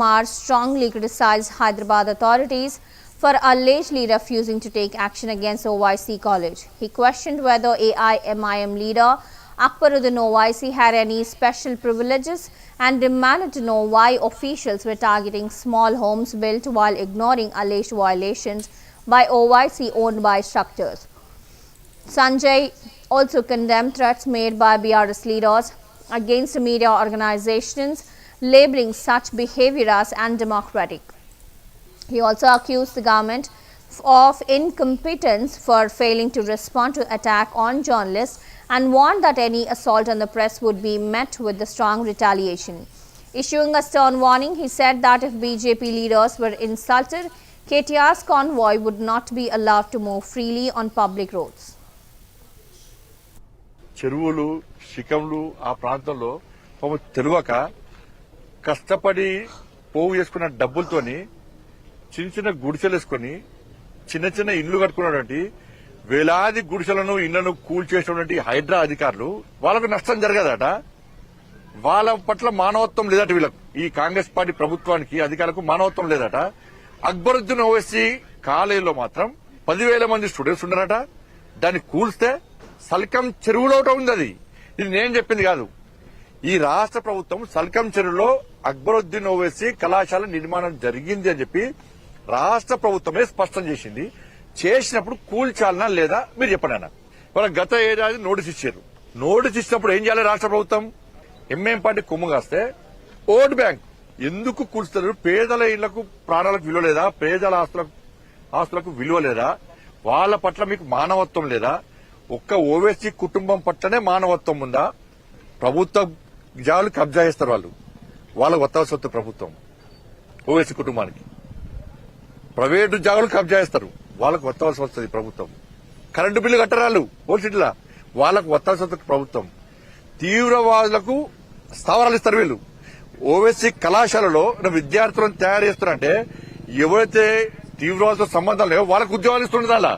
Kumar strongly criticized Hyderabad authorities for allegedly refusing to take action against OIC College. He questioned whether AIMIM leader Akbaruddin Owaisi had any special privileges and demanded to know why officials were targeting small homes built while ignoring alleged violations by OIC owned by structures. Sanjay also condemned threats made by BRS leaders against media organizations, labeling such behavior as undemocratic. He also accused the government of incompetence for failing to respond to attack on journalists and warned that any assault on the press would be met with the strong retaliation. Issuing a stern warning, he said that if BJP leaders were insulted, KTR's convoy would not be allowed to move freely on public roads. చెరువులు శిఖంలు ఆ ప్రాంతంలో తెలియక కష్టపడి పోగు చేసుకున్న డబ్బులతోని చిన్న చిన్న గుడిసెలు వేసుకుని చిన్న చిన్న ఇళ్లు కట్టుకున్నటువంటి వేలాది గుడిసెలను ఇళ్లను కూల్చేసినటువంటి హైడ్రా అధికారులు వాళ్ళకు నష్టం జరగదట. వాళ్ళ పట్ల మానవత్వం లేదట. వీళ్ళకు ఈ కాంగ్రెస్ పార్టీ ప్రభుత్వానికి అధికారులకు మానవత్వం లేదట. అక్బరుద్దీన్ ఓవైసీ కాలేజీలో మాత్రం 10,000 మంది స్టూడెంట్స్ ఉన్నారట. దాన్ని కూల్స్తే సల్కం చెరువులో ఉంది. అది ఇది నేను చెప్పింది కాదు. ఈ రాష్ట్ర ప్రభుత్వం సల్కం చెరువులో అక్బరుద్దీన్ ఓవైసీ కళాశాల నిర్మాణం జరిగింది అని చెప్పి రాష్ట్ర ప్రభుత్వమే స్పష్టం చేసింది. చేసినప్పుడు కూల్చాలనా లేదా మీరు చెప్పండి అన్న. వాళ్ళ గత ఏడాది నోటీస్ ఇచ్చారు. నోటీస్ ఇచ్చినప్పుడు ఏం చేయాలి రాష్ట్ర ప్రభుత్వం? ఎంఏం పార్టీ కొమ్ము కాస్తే ఓట్ బ్యాంక్ ఎందుకు కూల్స్తారు? పేదల ఇళ్లకు ప్రాణాలకు విలువ లేదా? పేదల ఆస్తులకు విలువ లేదా? వాళ్ళ పట్ల మీకు మానవత్వం లేదా? ఒక్క ఓవైసీ కుటుంబం పట్లనే మానవత్వం ఉందా? ప్రభుత్వ జాగాలు కబ్జా చేస్తారు. వాళ్ళకు వత్తాల్సి వస్తుంది ప్రభుత్వం. ఓవైసీ కుటుంబానికి ప్రైవేటు జాగాలు కబ్జా చేస్తారు. వాళ్ళకు వత్తాల్సి వస్తుంది ప్రభుత్వం. కరెంటు బిల్లు కట్టరాళ్ళు ఓల్సిటీలా వాళ్ళకు వత్తాల్సి వస్తుంది ప్రభుత్వం. తీవ్రవాదులకు స్థావరాలు ఇస్తారు వీళ్ళు. ఓవైసీ కళాశాలలో విద్యార్థులను తయారు చేస్తున్నారంటే ఎవరైతే తీవ్రవాదులతో సంబంధం లేవో వాళ్ళకు ఉద్యోగాలు ఇస్తుండదు. అలా